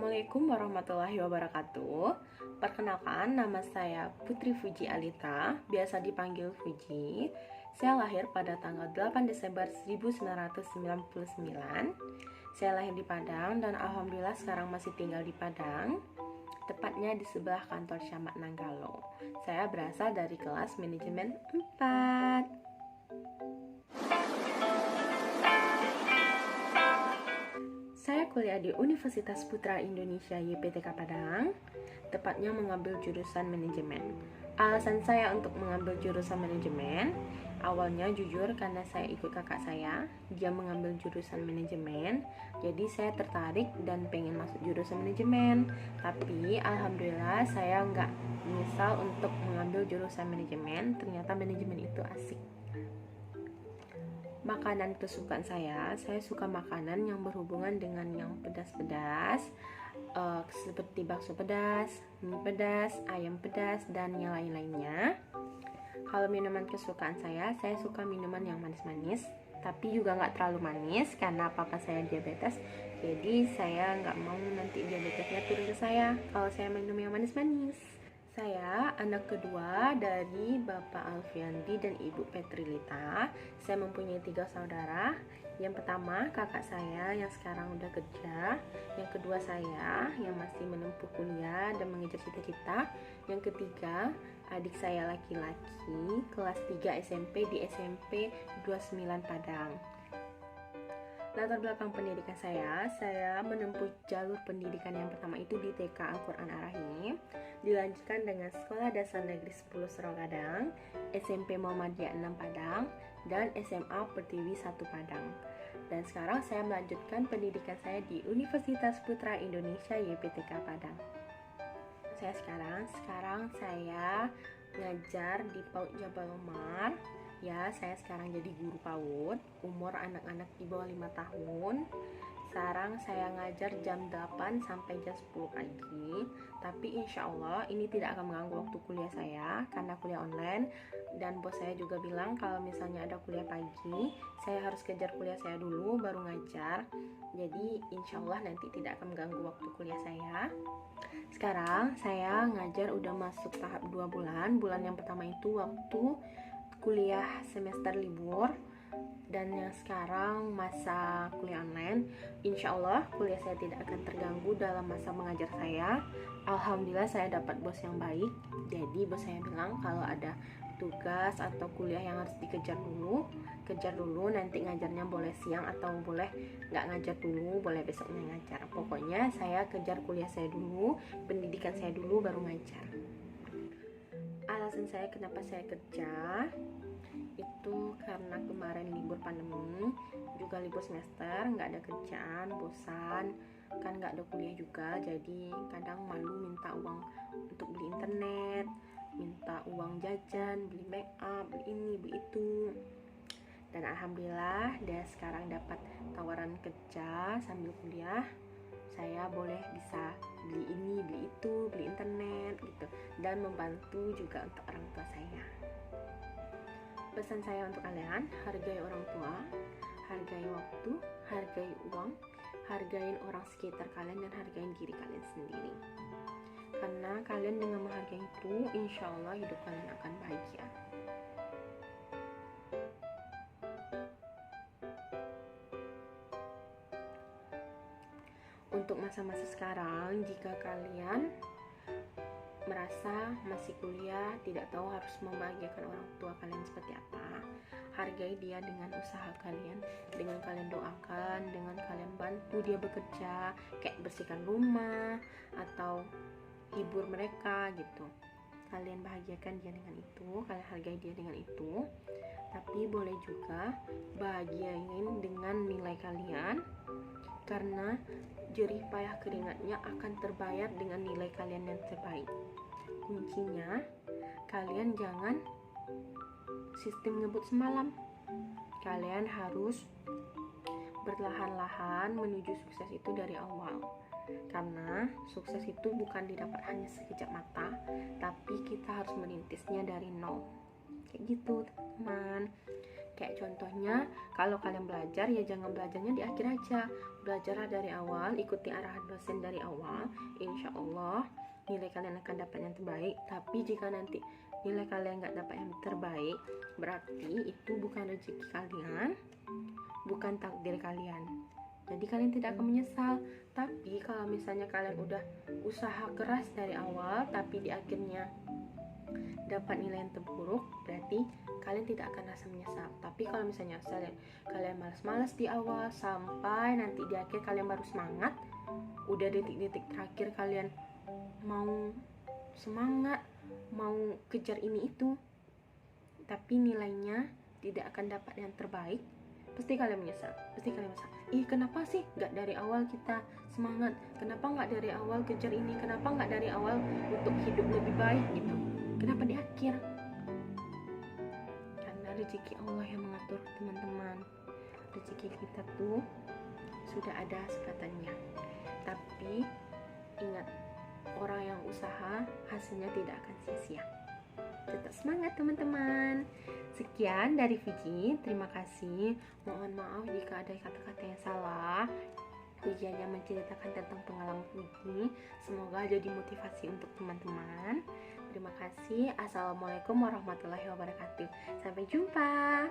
Assalamualaikum warahmatullahi wabarakatuh. Perkenalkan, nama saya Putri Fuji Alita, biasa dipanggil Fuji. Saya lahir pada tanggal 8 Desember 1999. Saya lahir di Padang dan alhamdulillah sekarang masih tinggal di Padang, tepatnya di sebelah kantor Camat Nanggalo. Saya berasal dari kelas manajemen 4. Saya kuliah di Universitas Putra Indonesia YPTK Padang, tepatnya mengambil jurusan manajemen. Alasan saya untuk mengambil jurusan manajemen, awalnya jujur karena saya ikut kakak saya, dia mengambil jurusan manajemen, jadi saya tertarik dan pengen masuk jurusan manajemen. Tapi alhamdulillah saya nggak menyesal untuk mengambil jurusan manajemen, ternyata manajemen itu asik. Makanan kesukaan saya suka makanan yang berhubungan dengan yang pedas-pedas, seperti bakso pedas, mie pedas, ayam pedas, dan yang lain-lainnya. Kalau minuman kesukaan saya suka minuman yang manis-manis, tapi juga nggak terlalu manis karena papa saya diabetes, jadi saya nggak mau nanti diabetesnya turun ke saya kalau saya minum yang manis-manis. Saya anak kedua dari Bapak Alfiandi dan Ibu Petrilita. Saya mempunyai 3 saudara. Yang pertama kakak saya yang sekarang udah kerja. Yang kedua saya yang masih menempuh kuliah dan mengejar cita-cita. Yang ketiga adik saya laki-laki kelas 3 SMP di SMP 29 Padang. Latar belakang pendidikan saya menempuh jalur pendidikan yang pertama itu di TK Al-Quran Ar-Rahim, dilanjutkan dengan Sekolah Dasar Negeri 10 Seragadang, SMP Muhammadiyah 6 Padang, dan SMA Pertiwi 1 Padang. Dan sekarang saya melanjutkan pendidikan saya di Universitas Putra Indonesia YPTK Padang. Saya sekarang saya ngajar di PAUD Jabal Omar. Ya, saya sekarang jadi guru PAUD, umur anak-anak di bawah 5 tahun. Sekarang saya ngajar jam 8 sampai jam 10 pagi. Tapi insya Allah ini tidak akan mengganggu waktu kuliah saya karena kuliah online. Dan bos saya juga bilang kalau misalnya ada kuliah pagi, saya harus kejar kuliah saya dulu baru ngajar. Jadi insya Allah nanti tidak akan mengganggu waktu kuliah saya. Sekarang saya ngajar udah masuk tahap 2 bulan. Bulan yang pertama itu waktu kuliah semester libur, dan yang sekarang masa kuliah online. Insya Allah kuliah saya tidak akan terganggu dalam masa mengajar saya. Alhamdulillah saya dapat bos yang baik. Jadi bos saya bilang kalau ada tugas atau kuliah yang harus kejar dulu, nanti ngajarnya boleh siang atau boleh nggak ngajar dulu, boleh besoknya ngajar. Pokoknya saya kejar kuliah saya dulu, pendidikan saya dulu baru ngajar. Alasan saya kenapa saya kerja itu karena kemarin libur pandemi, juga libur semester, nggak ada kerjaan, bosan, kan nggak ada kuliah juga, jadi kadang malu minta uang untuk beli internet, minta uang jajan, beli make up, beli ini, beli itu. Dan alhamdulillah dia sekarang dapat tawaran kerja sambil kuliah. Saya boleh bisa beli ini, beli itu, beli internet gitu, dan membantu juga untuk orang tua saya. Pesan saya untuk kalian, hargai orang tua, hargai waktu, hargai uang, hargai orang sekitar kalian, dan hargai diri kalian sendiri. Karena kalian dengan menghargai itu, insya Allah hidup kalian akan bahagia. Untuk masa-masa sekarang, jika kalian merasa masih kuliah, tidak tahu harus membahagiakan orang tua kalian seperti apa, hargai dia dengan usaha kalian, dengan kalian doakan, dengan kalian bantu dia bekerja, kayak bersihkan rumah atau hibur mereka gitu. Kalian bahagiakan dia dengan itu, kalian hargai dia dengan itu. Tapi boleh juga bahagiain dengan nilai kalian, karena jerih payah keringatnya akan terbayar dengan nilai kalian yang terbaik. Kuncinya, kalian jangan sistem ngebut semalam. Kalian harus berlahan-lahan menuju sukses itu dari awal. Karena sukses itu bukan didapat hanya sekejap mata, tapi kita harus merintisnya dari nol. Kayak gitu teman. Kayak contohnya, kalau kalian belajar ya jangan belajarnya di akhir aja. Belajarlah dari awal, ikuti arahan dosen dari awal. Insya Allah nilai kalian akan dapat yang terbaik. Tapi jika nanti nilai kalian nggak dapat yang terbaik, berarti itu bukan rezeki kalian, bukan takdir kalian. Jadi kalian tidak akan menyesal. Tapi kalau misalnya kalian udah usaha keras dari awal, tapi di akhirnya dapat nilai yang terburuk, berarti kalian tidak akan rasa menyesal. Tapi kalau misalnya kalian malas-malas di awal sampai nanti di akhir kalian baru semangat, udah detik-detik terakhir kalian mau semangat, mau kejar ini itu, tapi nilainya tidak akan dapat yang terbaik, pasti kalian menyesal. Kenapa sih nggak dari awal kita semangat, kenapa nggak dari awal kejar ini, kenapa nggak dari awal untuk hidup lebih baik gitu, kenapa di akhir? Karena rezeki Allah yang mengatur, teman-teman. Rezeki kita tuh sudah ada sekatannya. Tapi ingat, orang yang usaha hasilnya tidak akan sia-sia. Tetap semangat teman-teman. Sekian dari Vicky, terima kasih. Mohon maaf jika ada kata-kata yang salah. Vicky hanya menceritakan tentang pengalaman Vicky. Semoga jadi motivasi untuk teman-teman. Terima kasih. Assalamualaikum warahmatullahi wabarakatuh. Sampai jumpa.